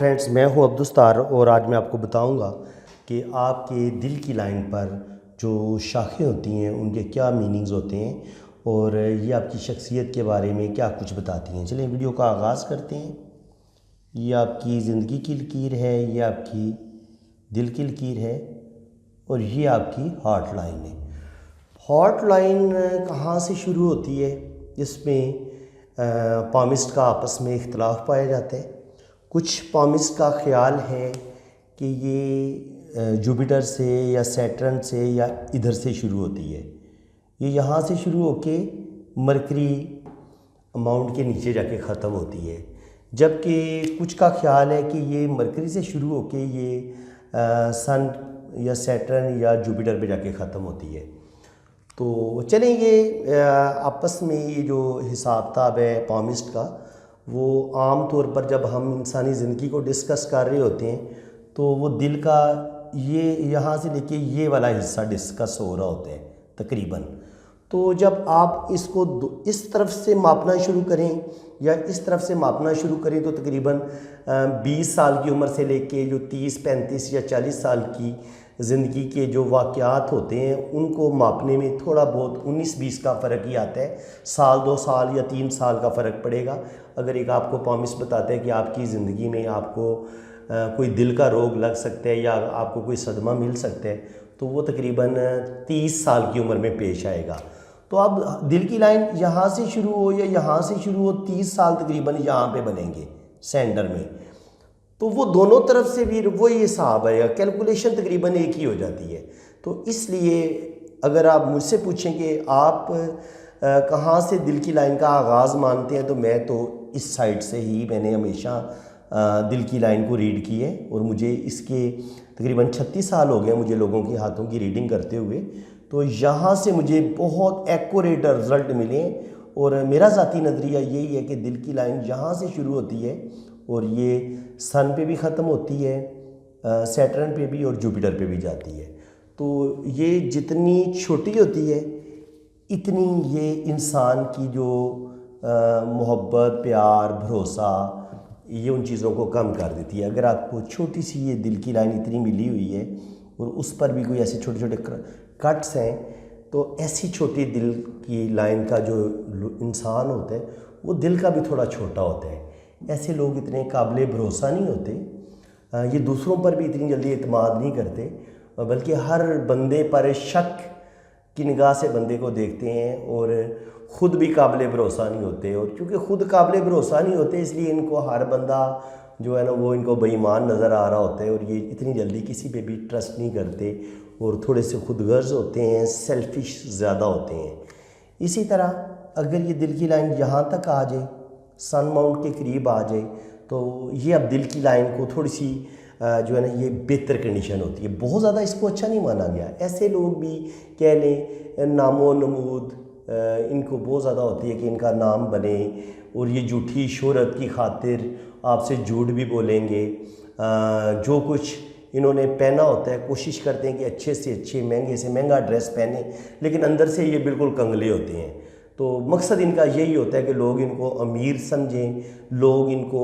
Friends, میں ہوں عبدالستار اور آج میں آپ کو بتاؤں گا کہ آپ کے دل کی لائن پر جو شاخیں ہوتی ہیں ان کے کیا میننگز ہوتے ہیں اور یہ آپ کی شخصیت کے بارے میں کیا کچھ بتاتی ہیں۔ چلیں ویڈیو کا آغاز کرتے ہیں۔ یہ آپ کی زندگی کی لکیر ہے، یہ آپ کی دل کی لکیر ہے اور یہ آپ کی ہارٹ لائن ہے۔ ہارٹ لائن کہاں سے شروع ہوتی ہے؟ اس میں پامسٹ کا آپس میں اختلاف پایا جاتا ہے۔ کچھ پامسٹ کا خیال ہے کہ یہ جوپیٹر سے یا سیٹرن سے یا ادھر سے شروع ہوتی ہے، یہ یہاں سے شروع ہو کے مرکری ماؤنٹ کے نیچے جا کے ختم ہوتی ہے، جبکہ کچھ کا خیال ہے کہ یہ مرکری سے شروع ہو کے یہ سن یا سیٹرن یا جوپیٹر پہ جا کے ختم ہوتی ہے۔ تو چلیں یہ آپس میں یہ جو حساب کتاب ہے پامسٹ کا، وہ عام طور پر جب ہم انسانی زندگی کو ڈسکس کر رہے ہوتے ہیں تو وہ دل کا یہ یہاں سے لے کے یہ والا حصہ ڈسکس ہو رہا ہوتا ہے تقریباً۔ تو جب آپ اس کو اس طرف سے ماپنا شروع کریں یا اس طرف سے ماپنا شروع کریں تو تقریباً 20 سال کی عمر سے لے کے جو 30 35 یا 40 سال کی زندگی کے جو واقعات ہوتے ہیں ان کو ماپنے میں تھوڑا بہت 19-20 کا فرق ہی آتا ہے۔ سال 2 سال یا 3 سال کا فرق پڑے گا۔ اگر ایک آپ کو پامسٹ بتاتا ہے کہ آپ کی زندگی میں آپ کو کوئی دل کا روگ لگ سکتا ہے یا آپ کو کوئی صدمہ مل سکتا ہے تو وہ تقریباً 30 سال کی عمر میں پیش آئے گا۔ تو اب دل کی لائن یہاں سے شروع ہو یا یہاں سے شروع ہو، 30 سال تقریباً یہاں پہ بنیں گے سینٹر میں، تو وہ دونوں طرف سے بھی وہی حساب ہے، کیلکولیشن تقریباً ایک ہی ہو جاتی ہے۔ تو اس لیے اگر آپ مجھ سے پوچھیں کہ آپ کہاں سے دل کی لائن کا آغاز مانتے ہیں تو میں تو اس سائڈ سے ہی، میں نے ہمیشہ دل کی لائن کو ریڈ کی ہے اور مجھے اس کے تقریباً 36 سال ہو گئے مجھے لوگوں کے ہاتھوں کی ریڈنگ کرتے ہوئے، تو یہاں سے مجھے بہت ایکوریٹ رزلٹ ملے ہیں اور میرا ذاتی نظریہ یہی ہے کہ دل کی لائن یہاں سے شروع ہوتی ہے اور یہ سن پہ بھی ختم ہوتی ہے، سیٹرن پہ بھی اور جوپیٹر پہ بھی جاتی ہے۔ تو یہ جتنی چھوٹی ہوتی ہے اتنی یہ انسان کی جو محبت، پیار، بھروسہ، یہ ان چیزوں کو کم کر دیتی ہے۔ اگر آپ کو چھوٹی سی یہ دل کی لائن اتنی ملی ہوئی ہے اور اس پر بھی کوئی ایسے چھوٹے چھوٹے کٹس ہیں، تو ایسی چھوٹی دل کی لائن کا جو انسان ہوتا ہے وہ دل کا بھی تھوڑا چھوٹا ہوتا ہے۔ ایسے لوگ اتنے قابل بھروسہ نہیں ہوتے، یہ دوسروں پر بھی اتنی جلدی اعتماد نہیں کرتے، بلکہ ہر بندے پر شک کی نگاہ سے بندے کو دیکھتے ہیں اور خود بھی قابل بھروسہ نہیں ہوتے، اور چونکہ خود قابل بھروسہ نہیں ہوتے اس لیے ان کو ہر بندہ جو ہے نا وہ ان کو بے ایمان نظر آ رہا ہوتا ہے اور یہ اتنی جلدی کسی پہ بھی ٹرسٹ نہیں کرتے اور تھوڑے سے خود غرض ہوتے ہیں، سیلفش زیادہ ہوتے ہیں۔ اسی طرح اگر یہ دل کی لائن یہاں تک آ جائے، سن ماؤنٹ کے قریب آ جائے، تو یہ اب دل کی لائن کو تھوڑی سی جو ہے نا یہ بہتر کنڈیشن ہوتی ہے، بہت زیادہ اس کو اچھا نہیں مانا گیا۔ ایسے لوگ بھی کہہ لیں نام و نمود ان کو بہت زیادہ ہوتی ہے کہ ان کا نام بنے اور یہ جھوٹی شہرت کی خاطر آپ سے جھوٹ بھی بولیں گے، جو کچھ انہوں نے پہنا ہوتا ہے کوشش کرتے ہیں کہ اچھے سے اچھے مہنگے سے مہنگا ڈریس پہنیں، لیکن اندر سے یہ بالکل کنگلے ہوتے ہیں۔ تو مقصد ان کا یہی ہوتا ہے کہ لوگ ان کو امیر سمجھیں، لوگ ان کو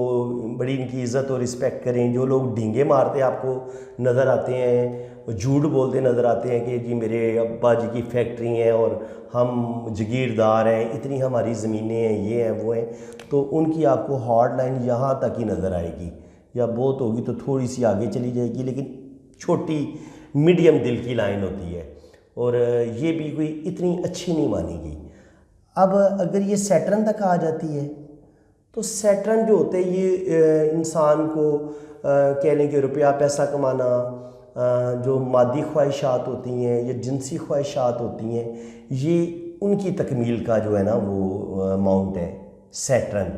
بڑی ان کی عزت اور رسپیکٹ کریں۔ جو لوگ ڈینگے مارتے آپ کو نظر آتے ہیں، جھوٹ بولتے نظر آتے ہیں کہ جی میرے ابا جی کی فیکٹری ہیں اور ہم جگیردار ہیں، اتنی ہماری زمینیں ہیں، یہ ہیں وہ ہیں، تو ان کی آپ کو ہارڈ لائن یہاں تک ہی نظر آئے گی، یا بہت ہوگی تو تھوڑی سی آگے چلی جائے گی، لیکن چھوٹی میڈیم دل کی لائن ہوتی ہے اور یہ بھی کوئی اتنی اچھی نہیں مانی گئی۔ اب اگر یہ سیٹرن تک آ جاتی ہے تو سیٹرن جو ہوتے ہیں یہ انسان کو کہہ لیں کہ روپیہ پیسہ کمانا، جو مادی خواہشات ہوتی ہیں یا جنسی خواہشات ہوتی ہیں، یہ ان کی تکمیل کا جو ہے نا وہ ماؤنٹ ہے سیٹرن۔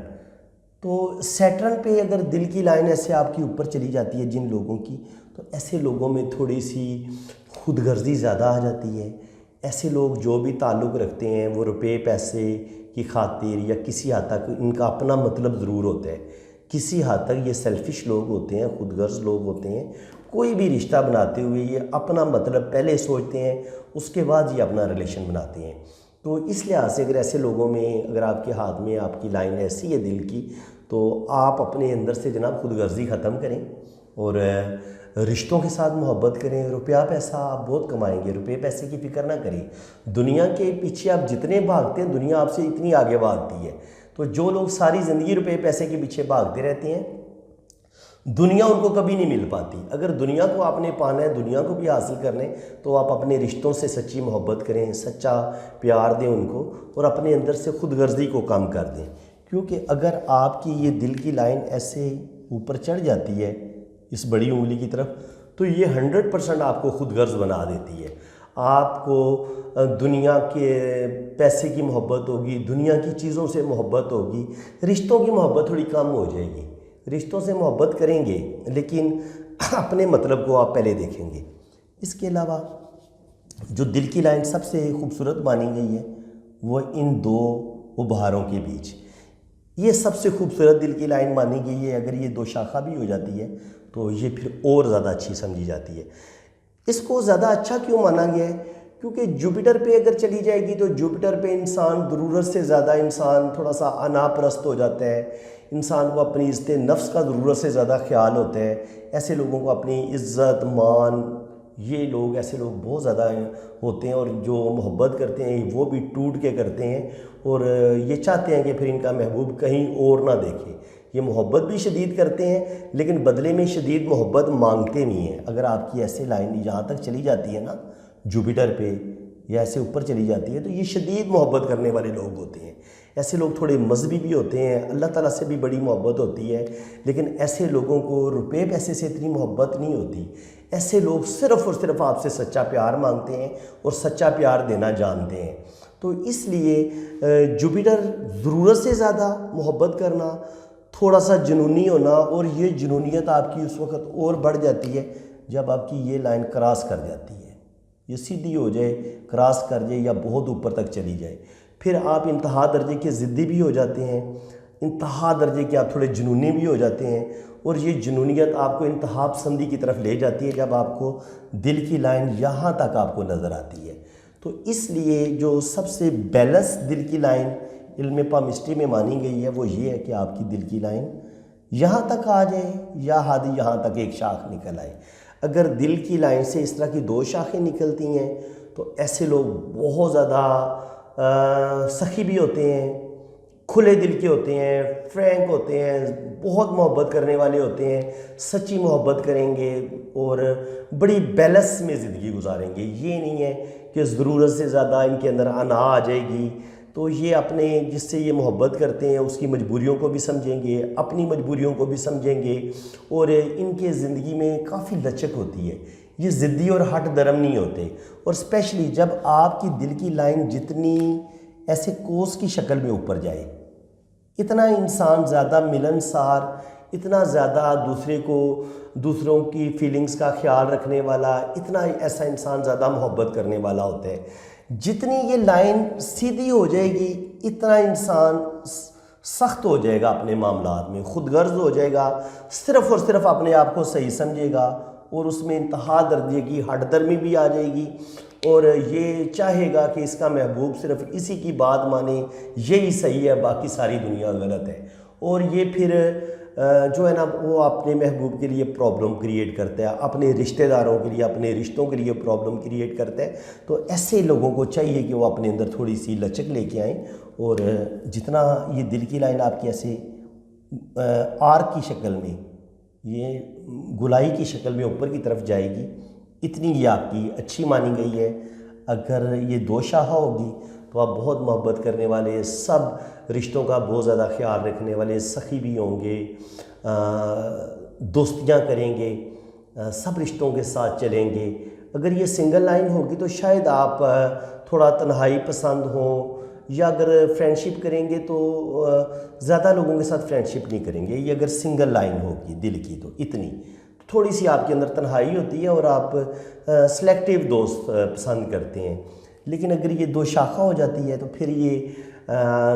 تو سیٹرن پہ اگر دل کی لائن ایسے آپ کی اوپر چلی جاتی ہے جن لوگوں کی، تو ایسے لوگوں میں تھوڑی سی خود غرضی زیادہ آ جاتی ہے۔ ایسے لوگ جو بھی تعلق رکھتے ہیں وہ روپے پیسے کی خاطر یا کسی حد تک ان کا اپنا مطلب ضرور ہوتا ہے، کسی حد تک یہ سیلفش لوگ ہوتے ہیں، خود غرض لوگ ہوتے ہیں۔ کوئی بھی رشتہ بناتے ہوئے یہ اپنا مطلب پہلے سوچتے ہیں، اس کے بعد یہ اپنا ریلیشن بناتے ہیں۔ تو اس لحاظ سے اگر ایسے لوگوں میں اگر آپ کے ہاتھ میں آپ کی لائن ایسی ہے دل کی، تو آپ اپنے اندر سے جناب خود غرضی ختم کریں اور رشتوں کے ساتھ محبت کریں. روپیہ پیسہ آپ بہت کمائیں گے, روپے پیسے کی فکر نہ کریں. دنیا کے پیچھے آپ جتنے بھاگتے ہیں دنیا آپ سے اتنی آگے بھاگتی ہے. تو جو لوگ ساری زندگی روپے پیسے کے پیچھے بھاگتے رہتے ہیں دنیا ان کو کبھی نہیں مل پاتی. اگر دنیا کو آپ نے پانا ہے, دنیا کو بھی حاصل کرنا ہے, تو آپ اپنے رشتوں سے سچی محبت کریں, سچا پیار دیں ان کو اور اپنے اندر سے خود غرضی کو کم کر دیں. کیونکہ اگر آپ کی یہ دل کی لائن ایسے اوپر چڑھ جاتی ہے اس بڑی انگلی کی طرف, تو یہ 100% آپ کو خود غرض بنا دیتی ہے. آپ کو دنیا کے پیسے کی محبت ہوگی, دنیا کی چیزوں سے محبت ہوگی, رشتوں کی محبت تھوڑی کم ہو جائے گی. رشتوں سے محبت کریں گے لیکن اپنے مطلب کو آپ پہلے دیکھیں گے. اس کے علاوہ جو دل کی لائن سب سے خوبصورت مانی گئی ہے وہ ان دو ابہاروں کے بیچ, یہ سب سے خوبصورت دل کی لائن مانی گئی ہے. اگر یہ دو شاخہ بھی ہو جاتی ہے تو یہ پھر اور زیادہ اچھی سمجھی جاتی ہے. اس کو زیادہ اچھا کیوں مانا گیا ہے؟ کیونکہ جوپیٹر پہ اگر چلی جائے گی تو جوپیٹر پہ انسان ضرورت سے زیادہ انسان تھوڑا سا انا پرست ہو جاتا ہے. انسان کو اپنی عزت نفس کا ضرورت سے زیادہ خیال ہوتا ہے. ایسے لوگوں کو اپنی عزت مان, یہ لوگ ایسے لوگ بہت زیادہ ہوتے ہیں, اور جو محبت کرتے ہیں وہ بھی ٹوٹ کے کرتے ہیں اور یہ چاہتے ہیں کہ پھر ان کا محبوب کہیں اور نہ دیکھے. یہ محبت بھی شدید کرتے ہیں لیکن بدلے میں شدید محبت مانگتے نہیں ہیں. اگر آپ کی ایسے لائن یہاں تک چلی جاتی ہے نا جوپیٹر پہ یا ایسے اوپر چلی جاتی ہے تو یہ شدید محبت کرنے والے لوگ ہوتے ہیں. ایسے لوگ تھوڑے مذہبی بھی ہوتے ہیں, اللہ تعالیٰ سے بھی بڑی محبت ہوتی ہے, لیکن ایسے لوگوں کو روپے پیسے سے اتنی محبت نہیں ہوتی. ایسے لوگ صرف اور صرف آپ سے سچا پیار مانگتے ہیں اور سچا پیار دینا جانتے ہیں. تو اس لیے جوپیٹر ضرورت سے زیادہ محبت کرنا, تھوڑا سا جنونی ہونا, اور یہ جنونیت آپ کی اس وقت اور بڑھ جاتی ہے جب آپ کی یہ لائن کراس کر جاتی ہے, یہ سیدھی ہو جائے, کراس کر جائے یا بہت اوپر تک چلی جائے. پھر آپ انتہا درجے کے ضدی بھی ہو جاتے ہیں, انتہا درجے کے آپ تھوڑے جنونی بھی ہو جاتے ہیں, اور یہ جنونیت آپ کو انتہا پسندی کی طرف لے جاتی ہے جب آپ کو دل کی لائن یہاں تک آپ کو نظر آتی ہے. تو اس لیے جو سب سے بیلنس دل کی لائن علم پامسٹری میں مانی گئی ہے وہ یہ ہے کہ آپ کی دل کی لائن یہاں تک آ جائے یا ہادی یہاں تک ایک شاخ نکل آئے. اگر دل کی لائن سے اس طرح کی دو شاخیں نکلتی ہیں تو ایسے لوگ بہت زیادہ سخی بھی ہوتے ہیں, کھلے دل کے ہوتے ہیں, فرینک ہوتے ہیں, بہت محبت کرنے والے ہوتے ہیں, سچی محبت کریں گے اور بڑی بیلنس میں زندگی گزاریں گے. یہ نہیں ہے کہ ضرورت سے زیادہ ان کے اندر انا آ جائے گی تو یہ اپنے جس سے یہ محبت کرتے ہیں اس کی مجبوریوں کو بھی سمجھیں گے, اپنی مجبوریوں کو بھی سمجھیں گے, اور ان کے زندگی میں کافی لچک ہوتی ہے. یہ ضدی اور ہٹ درم نہیں ہوتے. اور اسپیشلی جب آپ کی دل کی لائن جتنی ایسے کوس کی شکل میں اوپر جائے, اتنا انسان زیادہ ملنسار, اتنا زیادہ دوسروں کی فیلنگز کا خیال رکھنے والا, اتنا ایسا انسان زیادہ محبت کرنے والا ہوتا ہے. جتنی یہ لائن سیدھی ہو جائے گی اتنا انسان سخت ہو جائے گا اپنے معاملات میں, خود غرض ہو جائے گا, صرف اور صرف اپنے آپ کو صحیح سمجھے گا, اور اس میں انتہا درجے کی ہٹ درمی بھی آ جائے گی, اور یہ چاہے گا کہ اس کا محبوب صرف اسی کی بات مانے, یہی صحیح ہے, باقی ساری دنیا غلط ہے. اور یہ پھر جو ہے نا وہ اپنے محبوب کے لیے پرابلم کریٹ کرتا ہے, اپنے رشتہ داروں کے لیے, اپنے رشتوں کے لیے پرابلم کریٹ کرتا ہے. تو ایسے لوگوں کو چاہیے کہ وہ اپنے اندر تھوڑی سی لچک لے کے آئیں, اور جتنا یہ دل کی لائن آپ کی ایسے آرک کی شکل میں, یہ گلائی کی شکل میں اوپر کی طرف جائے گی, اتنی یہ آپ کی اچھی مانی گئی ہے. اگر یہ دو شاخہ ہوگی تو آپ بہت محبت کرنے والے, سب رشتوں کا بہت زیادہ خیال رکھنے والے, سخی بھی ہوں گے, دوستیاں کریں گے, سب رشتوں کے ساتھ چلیں گے. اگر یہ سنگل لائن ہوگی تو شاید آپ تھوڑا تنہائی پسند ہوں, یا اگر فرینڈشپ کریں گے تو زیادہ لوگوں کے ساتھ فرینڈشپ نہیں کریں گے. یہ اگر سنگل لائن ہوگی دل کی تو اتنی تھوڑی سی آپ کے اندر تنہائی ہوتی ہے اور آپ سلیکٹیو دوست پسند کرتے ہیں. لیکن اگر یہ دو شاخہ ہو جاتی ہے تو پھر یہ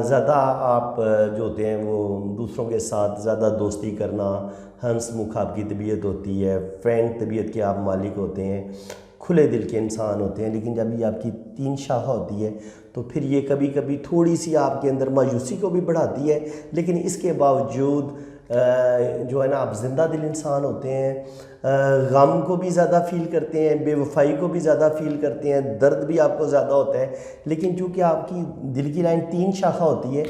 زیادہ آپ جو ہوتے ہیں وہ دوسروں کے ساتھ زیادہ دوستی کرنا, ہنس مکھ آپ کی طبیعت ہوتی ہے, فرینک طبیعت کے آپ مالک ہوتے ہیں, کھلے دل کے انسان ہوتے ہیں، لیکن جب یہ آپ کی 3 شاخہ ہوتی ہے تو پھر یہ کبھی کبھی تھوڑی سی آپ کے اندر مایوسی کو بھی بڑھاتی ہے، لیکن اس کے باوجود جو ہے نا آپ زندہ دل انسان ہوتے ہیں، غم کو بھی زیادہ فیل کرتے ہیں، بے وفائی کو بھی زیادہ فیل کرتے ہیں، درد بھی آپ کو زیادہ ہوتا ہے، لیکن چونکہ آپ کی دل کی لائن 3 شاخہ ہوتی ہے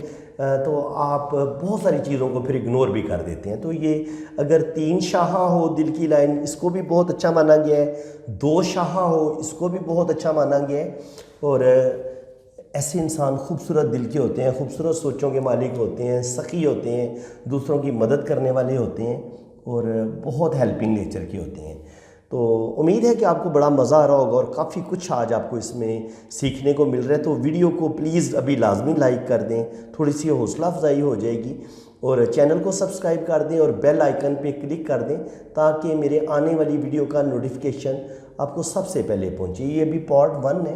تو آپ بہت ساری چیزوں کو پھر اگنور بھی کر دیتے ہیں۔ تو یہ اگر 3 شاخہ ہو دل کی لائن، اس کو بھی بہت اچھا مانا گیا ہے، 2 شاخہ ہو اس کو بھی بہت اچھا مانا گیا ہے، اور ایسے انسان خوبصورت دل کے ہوتے ہیں، خوبصورت سوچوں کے مالک ہوتے ہیں، سخی ہوتے ہیں، دوسروں کی مدد کرنے والے ہوتے ہیں، اور بہت ہیلپنگ نیچر کے ہوتے ہیں۔ تو امید ہے کہ آپ کو بڑا مزہ آ رہا ہوگا، اور کافی کچھ آج آپ کو اس میں سیکھنے کو مل رہا ہے۔ تو ویڈیو کو پلیز ابھی لازمی لائک کر دیں، تھوڑی سی حوصلہ افزائی ہو جائے گی، اور چینل کو سبسکرائب کر دیں اور بیل آئیکن پہ کلک کر دیں تاکہ میرے آنے والی ویڈیو کا نوٹیفیکیشن آپ کو سب سے پہلے پہنچے۔ یہ ابھی پارٹ 1 ہے،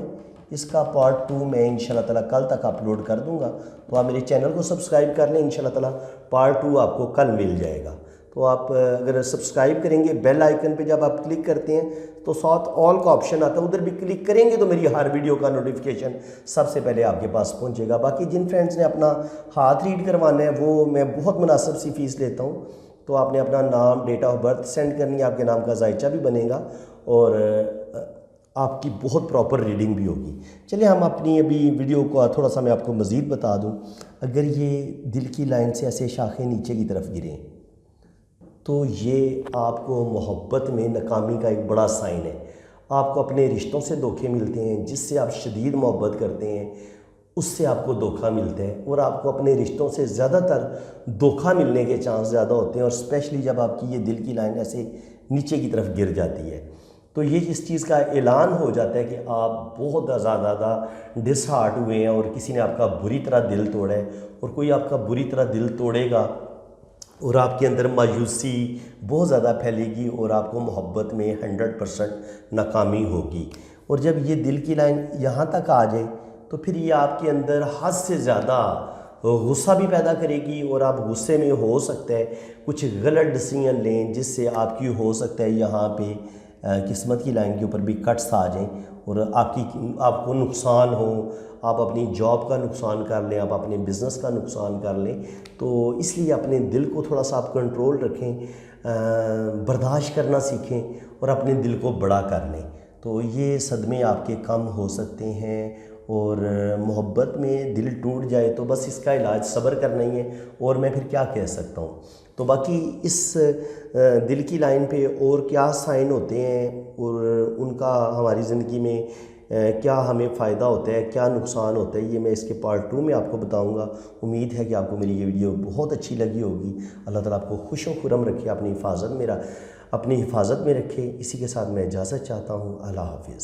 اس کا پارٹ 2 میں انشاءاللہ تعالیٰ کل تک اپلوڈ کر دوں گا، تو آپ میرے چینل کو سبسکرائب کر لیں، انشاءاللہ تعالیٰ پارٹ 2 آپ کو کل مل جائے گا۔ تو آپ اگر سبسکرائب کریں گے، بیل آئیکن پہ جب آپ کلک کرتے ہیں تو ساتھ آل کا آپشن آتا ہے، ادھر بھی کلک کریں گے تو میری ہر ویڈیو کا نوٹیفیکیشن سب سے پہلے آپ کے پاس پہنچے گا۔ باقی جن فرینڈز نے اپنا ہاتھ ریڈ کروانا ہے وہ میں بہت مناسب سی فیس لیتا ہوں، تو آپ نے اپنا نام، ڈیٹ آف برتھ سینڈ کرنی ہے، آپ کے نام کا ذائچہ بھی بنے گا، اور آپ کی بہت پراپر ریڈنگ بھی ہوگی۔ چلیں ہم اپنی ابھی ویڈیو کو تھوڑا سا میں آپ کو مزید بتا دوں۔ اگر یہ دل کی لائن سے ایسے شاخیں نیچے کی طرف گریں تو یہ آپ کو محبت میں ناکامی کا ایک بڑا سائن ہے۔ آپ کو اپنے رشتوں سے دھوکے ملتے ہیں، جس سے آپ شدید محبت کرتے ہیں اس سے آپ کو دھوکہ ملتا ہے، اور آپ کو اپنے رشتوں سے زیادہ تر دھوکہ ملنے کے چانس زیادہ ہوتے ہیں، اور اسپیشلی جب آپ کی یہ دل کی لائن ایسے نیچے کی طرف گر جاتی ہے تو یہ اس چیز کا اعلان ہو جاتا ہے کہ آپ بہت زیادہ ڈس ہارٹ ہوئے ہیں، اور کسی نے آپ کا بری طرح دل توڑا ہے، اور کوئی آپ کا بری طرح دل توڑے گا اور آپ کے اندر مایوسی بہت زیادہ پھیلے گی، اور آپ کو محبت میں 100% ناکامی ہوگی۔ اور جب یہ دل کی لائن یہاں تک آ جائے تو پھر یہ آپ کے اندر حد سے زیادہ غصہ بھی پیدا کرے گی، اور آپ غصے میں ہو سکتا ہے کچھ غلط ڈیسیژن لیں، جس سے آپ کی ہو سکتا ہے یہاں پہ قسمت کی لائن کے اوپر بھی کٹس آ جائیں، اور آپ کو نقصان ہو، آپ اپنی جاب کا نقصان کر لیں، آپ اپنے بزنس کا نقصان کر لیں۔ تو اس لیے اپنے دل کو تھوڑا سا آپ کنٹرول رکھیں، برداشت کرنا سیکھیں، اور اپنے دل کو بڑا کر لیں، تو یہ صدمے آپ کے کم ہو سکتے ہیں۔ اور محبت میں دل ٹوٹ جائے تو بس اس کا علاج صبر کرنا ہی ہے، اور میں پھر کیا کہہ سکتا ہوں۔ تو باقی اس دل کی لائن پہ اور کیا سائن ہوتے ہیں، اور ان کا ہماری زندگی میں کیا ہمیں فائدہ ہوتا ہے، کیا نقصان ہوتا ہے، یہ میں اس کے پارٹ 2 میں آپ کو بتاؤں گا۔ امید ہے کہ آپ کو میری یہ ویڈیو بہت اچھی لگی ہوگی۔ اللہ تعالیٰ آپ کو خوش و خرم رکھے، اپنی حفاظت میں رکھے۔ اسی کے ساتھ میں اجازت چاہتا ہوں۔ اللہ حافظ۔